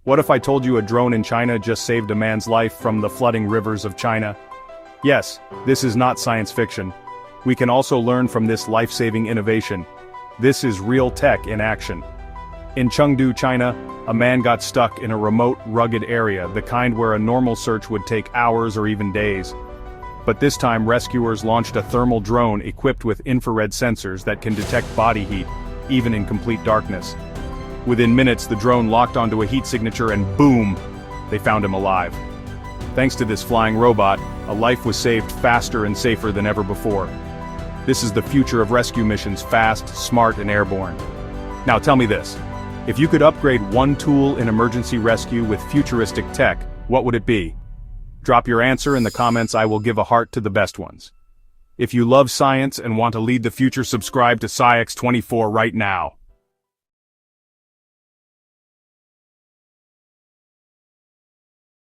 What if I told you a drone in China just saved a man's life from the flooding rivers of China? Yes, this is not science fiction. We can also learn from this life-saving innovation. This is real tech in action. In Chengdu, China, a man got stuck in a remote, rugged area, the kind where a normal search would take hours or even days. But this time rescuers launched a thermal drone equipped with infrared sensors that can detect body heat, even in complete darkness. Within minutes the drone locked onto a heat signature and boom! They found him alive. Thanks to this flying robot, a life was saved faster and safer than ever before. This is the future of rescue missions, fast, smart, and airborne. Now tell me this. If you could upgrade one tool in emergency rescue with futuristic tech, what would it be? Drop your answer in the comments. I will give a heart to the best ones. If you love science and want to lead the future, subscribe to SciX24 right now.